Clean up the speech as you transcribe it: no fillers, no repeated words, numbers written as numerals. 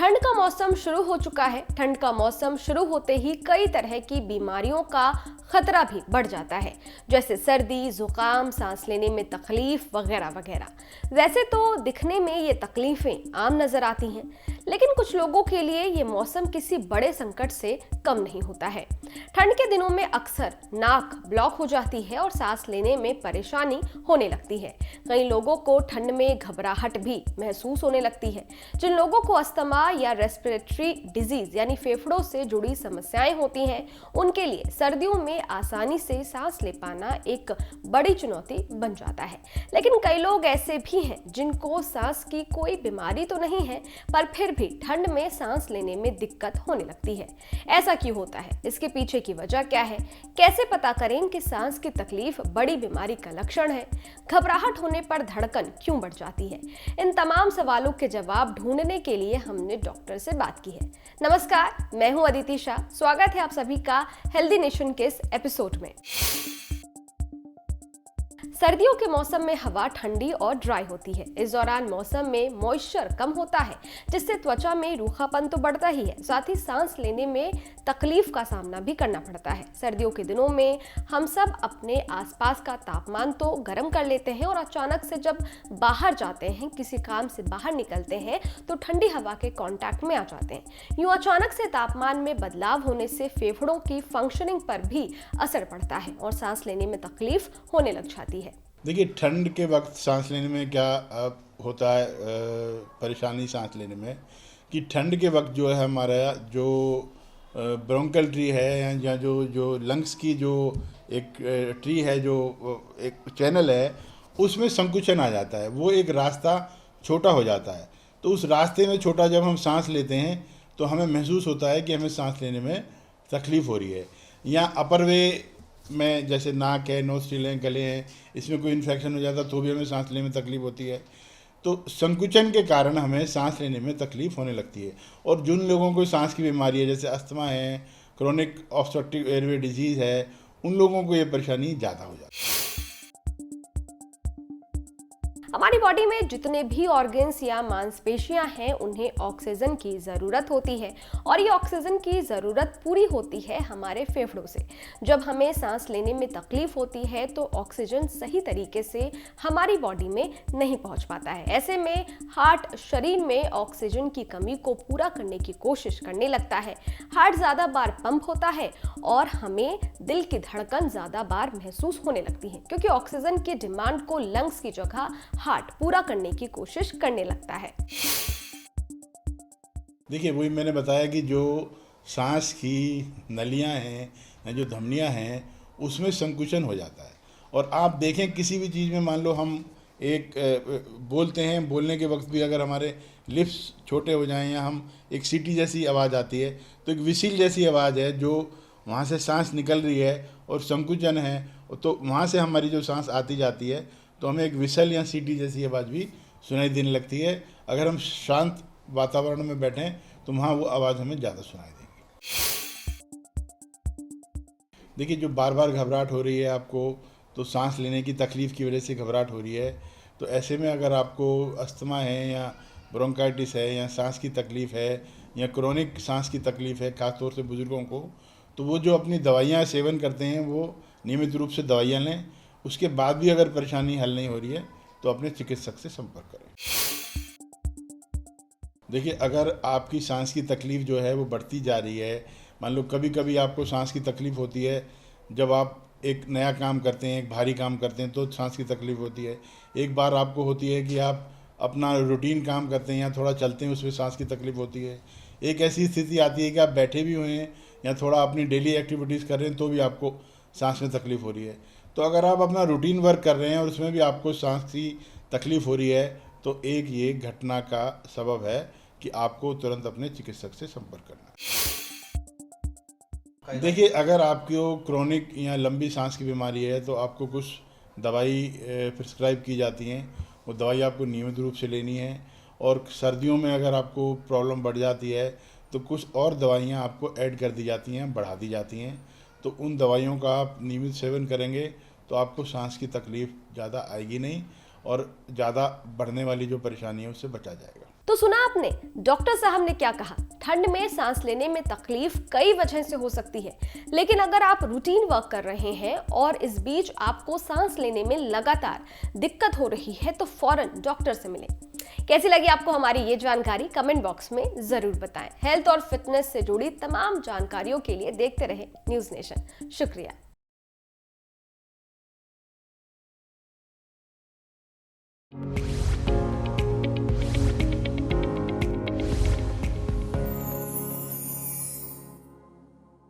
ठंड का मौसम शुरू हो चुका है। ठंड का मौसम शुरू होते ही कई तरह की बीमारियों का खतरा भी बढ़ जाता है, जैसे सर्दी, जुकाम, सांस लेने में तकलीफ वगैरह वगैरह। वैसे तो दिखने में ये तकलीफें आम नजर आती हैं, लेकिन कुछ लोगों के लिए ये मौसम किसी बड़े संकट से कम नहीं होता है। ठंड के दिनों में अक्सर नाक ब्लॉक हो जाती है और सांस लेने में परेशानी होने लगती है। कई लोगों को ठंड में घबराहट भी महसूस होने लगती है। जिन लोगों को अस्थमा या रेस्पिरेटरी डिजीज यानी फेफड़ों से जुड़ी समस्याएं होती हैं, उनके लिए सर्दियों में आसानी से सांस ले पाना एक बड़ी चुनौती बन जाता है। लेकिन कई लोग ऐसे भी हैं जिनको सांस की कोई बीमारी तो नहीं है, पर फिर भी ठंड में सांस लेने में दिक्कत होने लगती है। ऐसा क्यों होता है? इसके पीछे की वजह क्या है? कैसे पता करें कि सांस की तकलीफ बड़ी बीमारी का लक्षण है? घबराहट होने पर धड़कन क्यों बढ़ जाती है? इन तमाम सवालों के जवाब ढूंढने के लिए हमने डॉक्टर से बात की है। नमस्कार, मैं हूं अदिति शाह। स्वागत है आप सभी का हेल्दी नेशन के इस एपिसोड में। सर्दियों के मौसम में हवा ठंडी और ड्राई होती है। इस दौरान मौसम में मॉइस्चर कम होता है, जिससे त्वचा में रूखापन तो बढ़ता ही है, साथ ही सांस लेने में तकलीफ का सामना भी करना पड़ता है। सर्दियों के दिनों में हम सब अपने आसपास का तापमान तो गर्म कर लेते हैं और अचानक से जब बाहर जाते हैं, किसी काम से बाहर निकलते हैं, तो ठंडी हवा के कांटेक्ट में आ जाते हैं। यूं अचानक से तापमान में बदलाव होने से फेफड़ों की फंक्शनिंग पर भी असर पड़ता है और सांस लेने में तकलीफ होने लग जाती है। देखिए, ठंड के वक्त सांस लेने में क्या होता है, परेशानी सांस लेने में कि ठंड के वक्त जो है हमारा जो ब्रोंकल ट्री है या जो लंग्स की जो एक ट्री है, जो एक चैनल है, उसमें संकुचन आ जाता है। वो एक रास्ता छोटा हो जाता है। तो उस रास्ते में छोटा जब हम सांस लेते हैं तो हमें महसूस होता है कि हमें सांस लेने में तकलीफ़ हो रही है। या अपर वे में जैसे नाक है, नोस्ट्रिल है, गले हैं, इसमें कोई इन्फेक्शन हो जाता है तो भी हमें सांस लेने में तकलीफ होती है। तो संकुचन के कारण हमें सांस लेने में तकलीफ होने लगती है। और जिन लोगों को सांस की बीमारी है, जैसे अस्थमा है, क्रोनिक ऑब्स्ट्रक्टिव एयरवे डिजीज़ है, उन लोगों को ये परेशानी ज़्यादा हो जाती है। हमारी बॉडी में जितने भी ऑर्गन्स या मांसपेशियां हैं, उन्हें ऑक्सीजन की ज़रूरत होती है और ये ऑक्सीजन की ज़रूरत पूरी होती है हमारे फेफड़ों से। जब हमें सांस लेने में तकलीफ होती है तो ऑक्सीजन सही तरीके से हमारी बॉडी में नहीं पहुंच पाता है। ऐसे में हार्ट शरीर में ऑक्सीजन की कमी को पूरा करने की कोशिश करने लगता है। हार्ट ज़्यादा बार पंप होता है और हमें दिल की धड़कन ज़्यादा बार महसूस होने लगती है, क्योंकि ऑक्सीजन की डिमांड को लंग्स की जगह हार्ट पूरा करने की कोशिश करने लगता है। देखिए, वही मैंने बताया कि जो सांस की नलियां हैं या जो धमनियां हैं, उसमें संकुचन हो जाता है। और आप देखें किसी भी चीज़ में, मान लो हम एक बोलते हैं, बोलने के वक्त भी अगर हमारे लिप्स छोटे हो जाएं या हम एक सीटी जैसी आवाज़ आती है, तो एक विसिल जैसी आवाज़ है, जो वहाँ से सांस निकल रही है और संकुचन है, तो वहाँ से हमारी जो सांस आती जाती है, तो हमें एक विसल या सीटी जैसी आवाज़ भी सुनाई देने लगती है। अगर हम शांत वातावरण में बैठें तो वहाँ वो आवाज़ हमें ज़्यादा सुनाई देगी। देखिए, जो बार बार घबराहट हो रही है आपको, तो सांस लेने की तकलीफ़ की वजह से घबराहट हो रही है, तो ऐसे में अगर आपको अस्थमा है या ब्रोंकाइटिस है या सांस की तकलीफ़ है या क्रोनिक सांस की तकलीफ़ है, ख़ासतौर से बुज़ुर्गों को, तो वो जो अपनी दवाइयाँ सेवन करते हैं वो नियमित रूप से दवाइयाँ लें। उसके बाद भी अगर परेशानी हल नहीं हो रही है तो अपने चिकित्सक से संपर्क करें। देखिए, अगर आपकी सांस की तकलीफ़ जो है वो बढ़ती जा रही है, मान लो कभी कभी आपको सांस की तकलीफ़ होती है जब आप एक नया काम करते हैं, एक भारी काम करते हैं, तो सांस की तकलीफ़ होती है। एक बार आपको होती है कि आप अपना रूटीन काम करते हैं या थोड़ा चलते हैं, उसमें सांस की तकलीफ़ होती है। एक ऐसी स्थिति आती है कि आप बैठे भी हुए हैं या थोड़ा अपनी डेली एक्टिविटीज़ कर रहे हैं तो भी आपको सांस में तकलीफ़ हो रही है। तो अगर आप अपना रूटीन वर्क कर रहे हैं और उसमें भी आपको सांस की तकलीफ़ हो रही है, तो एक ये घटना का सबब है कि आपको तुरंत अपने चिकित्सक से संपर्क करना है। देखिए, अगर आपको क्रोनिक या लंबी सांस की बीमारी है तो आपको कुछ दवाई प्रिस्क्राइब की जाती हैं। वो दवाई आपको नियमित रूप से लेनी है। और सर्दियों में अगर आपको प्रॉब्लम बढ़ जाती है तो कुछ और दवाइयाँ आपको ऐड कर दी जाती हैं, बढ़ा दी जाती हैं। तो उन दवाइयों का आप नियमित सेवन करेंगे तो आपको सांस की तकलीफ़ ज़्यादा आएगी नहीं और ज़्यादा बढ़ने वाली जो परेशानी है उससे बचा जाएगा। तो सुना आपने डॉक्टर साहब ने क्या कहा। ठंड में सांस लेने में तकलीफ कई वजह से हो सकती है, लेकिन अगर आप रूटीन वर्क कर रहे हैं और इस बीच आपको सांस लेने में लगातार दिक्कत हो रही है तो फौरन डॉक्टर से मिलें। कैसी लगी आपको हमारी ये जानकारी, कमेंट बॉक्स में जरूर बताएं। हेल्थ और फिटनेस से जुड़ी तमाम जानकारियों के लिए देखते रहें न्यूज नेशन। शुक्रिया।